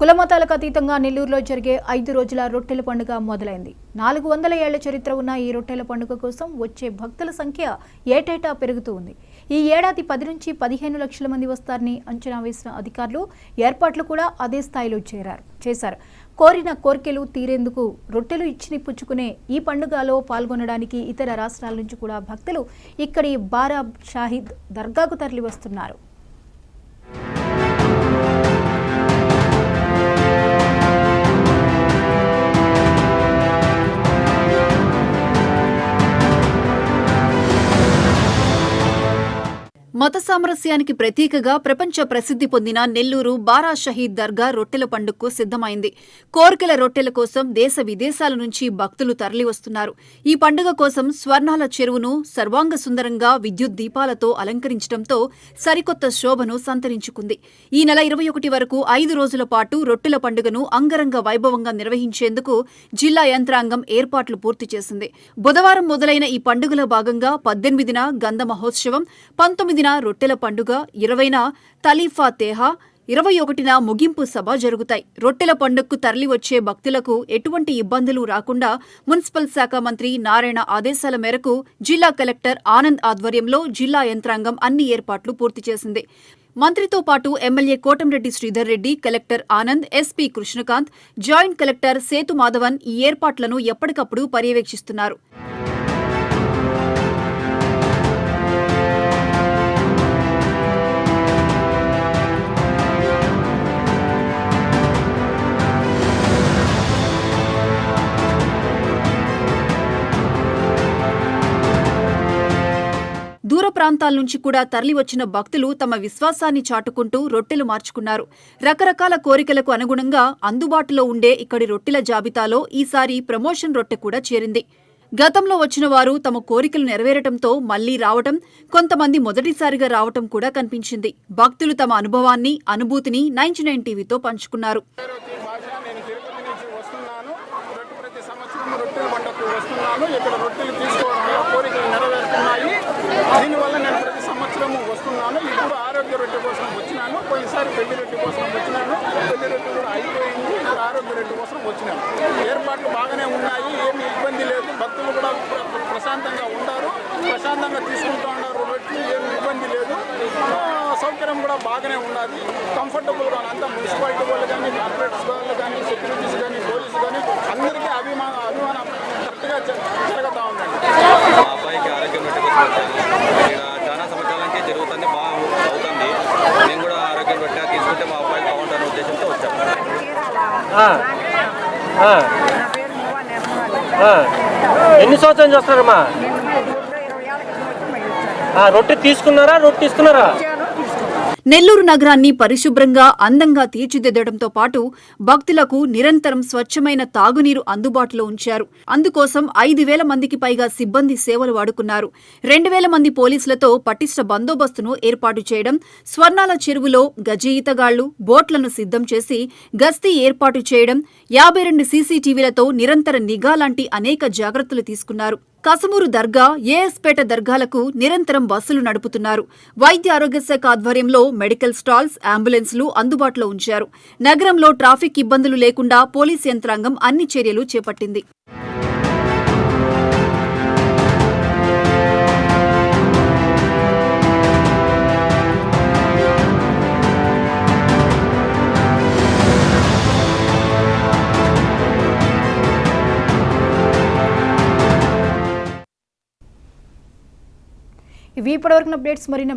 కులమతాలకు అతీతంగా నెల్లూరులో జరిగే 5 రోజుల రొట్టెల పండుగ మొదలైంది. 400 ఏళ్ల చరిత్ర ఉన్న ఈ రొట్టెల పండుగ కోసం వచ్చే భక్తుల సంఖ్య ఏటేటా పెరుగుతూ ఉంది. ఈ ఏడాది 10 నుంచి 15 లక్షల మంది వస్తారని అంచనా వేసిన అధికారులు ఏర్పాట్లు కూడా అదే స్థాయిలో చేశారు. కోరిన కోర్కెలు తీరేందుకు రొట్టెలు ఇచ్చి పుచ్చుకునే ఈ పండుగలో పాల్గొనడానికి ఇతర రాష్ట్రాల నుంచి కూడా భక్తులు ఇక్కడి బారా షాహిద్ దర్గాకు తరలి వస్తున్నారు. మత సామరస్యానికి ప్రతీకగా ప్రపంచ ప్రసిద్ధి పొందిన నెల్లూరు బారా షహీద్ దర్గా రొట్టెల పండుగకు సిద్ధమైంది. కోర్కెల రొట్టెల కోసం దేశ విదేశాల నుంచి భక్తులు తరలివస్తున్నారు. ఈ పండుగ కోసం స్వర్ణాల చెరువును సర్వాంగ సుందరంగా విద్యుత్ దీపాలతో అలంకరించడంతో సరికొత్త శోభను సంతరించుకుంది. ఈ నెల 21 వరకు 5 రోజుల పాటు రొట్టెల పండుగను అంగరంగ వైభవంగా నిర్వహించేందుకు జిల్లా యంత్రాంగం ఏర్పాట్లు పూర్తి చేసింది. బుధవారం మొదలైన ఈ పండుగలో భాగంగా 18న గంధ మహోత్సవం, 19న రొట్టెల పండుగ, 20న తలీఫా తేహా, 21న ముగింపు సభ జరుగుతాయి. రొట్టెల పండుగకు తరలివచ్చే భక్తులకు ఎటువంటి ఇబ్బందులు రాకుండా మున్సిపల్ శాఖ మంత్రి నారాయణ ఆదేశాల మేరకు జిల్లా కలెక్టర్ ఆనంద్ ఆధ్వర్యంలో జిల్లా యంత్రాంగం అన్ని ఏర్పాట్లు పూర్తి చేసింది. మంత్రితో పాటు MLA Kotamreddy Sridhar Reddy, collector Anand, SP Krishnakanth, joint collector Sethu Madhavan ఈ ఏర్పాట్లను ఎప్పటికప్పుడు పర్యవేక్షిస్తున్నారు. దూర ప్రాంతాల నుంచి కూడా తరలివచ్చిన భక్తులు తమ విశ్వాసాన్ని చాటుకుంటూ రొట్టెలు మార్చుకున్నారు. రకరకాల కోరికలకు అనుగుణంగా అందుబాటులో ఉండే ఇక్కడి రొట్టెల జాబితాలో ఈసారి ప్రమోషన్ రొట్టె కూడా చేరింది. గతంలో వచ్చిన వారు తమ కోరికలు నెరవేరటంతో మళ్లీ రావటం, కొంతమంది మొదటిసారిగా రావటం కూడా కనిపించింది. భక్తులు తమ అనుభవాన్ని, అనుభూతిని 99 టీవీతో పంచుకున్నారు. దీనివల్ల నేను ప్రతి సంవత్సరము వస్తున్నాను. ఇప్పుడు ఆరోగ్య రొట్టె కోసం వచ్చినాను. పోయినసారి పెళ్లి రొట్టె కోసం వచ్చినాను. పెళ్లి రొట్టె కూడా అయిపోయింది. ఇప్పుడు ఆరోగ్య రొట్టె కోసం వచ్చినాను. ఏర్పాట్లు బాగానే ఉన్నాయి, ఏమి ఇబ్బంది లేదు. భక్తులు కూడా ప్రశాంతంగా ఉంటారు, ప్రశాంతంగా తీసుకుంటూ ఉన్నారు. రొట్టెలు ఏమి ఇబ్బంది లేదు. సౌకర్యం కూడా బాగానే ఉన్నది, కంఫర్టబుల్గా. అంతా మున్సిపాలిటీ వాళ్ళు కానీ, కార్పొరేట్స్ వాళ్ళు కానీ, సెక్యూరిటీస్ కానీ, పోలీసు కానీ అందరికీ అభిమానం కరెక్ట్గా జరుగుతూ ఉందండి. చాలా సంవత్సరాల నుంచి జరుగుతుంది, బాగా అవుతుంది. నేను కూడా ఆరోగ్యం పెట్టా తీసుకుంటే మా అబ్బాయి బాగుంటారనే ఉద్దేశంతో వచ్చాను. ఎన్ని సంవత్సరాలు చేస్తున్నారమ్మా? రొట్టె తీసుకున్నారా, రొట్టె ఇస్తున్నారా? నెల్లూరు నగరాన్ని పరిశుభ్రంగా, అందంగా తీర్చిదిద్దడంతో పాటు భక్తులకు నిరంతరం స్వచ్ఛమైన తాగునీరు అందుబాటులో ఉంచారు. అందుకోసం 5,000 మందికి పైగా సిబ్బంది సేవలు వాడుకున్నారు. 2,000 మంది పోలీసులతో పటిష్ట బందోబస్తును ఏర్పాటు చేయడం, స్వర్ణాల చెరువులో గజ ఈతగాళ్లు, బోట్లను సిద్ధం చేసి గస్తీ ఏర్పాటు చేయడం, 52 సీసీటీవీలతో నిరంతర నిఘా లాంటి అనేక జాగ్రత్తలు తీసుకున్నారు. కసమూరు దర్గా, ఏఎస్పేట దర్గాలకు నిరంతరం బస్సులు నడుపుతున్నారు. వైద్య ఆరోగ్య శాఖ ఆధ్వర్యంలో మెడికల్ స్టాల్స్, అంబులెన్స్లు అందుబాటులో ఉంచారు. నగరంలో ట్రాఫిక్ ఇబ్బందులు లేకుండా పోలీస్ యంత్రాంగం అన్ని చర్యలు చేపట్టింది. ఇవి ఇప్పటివరకు అప్డేట్స్. మరిన్ని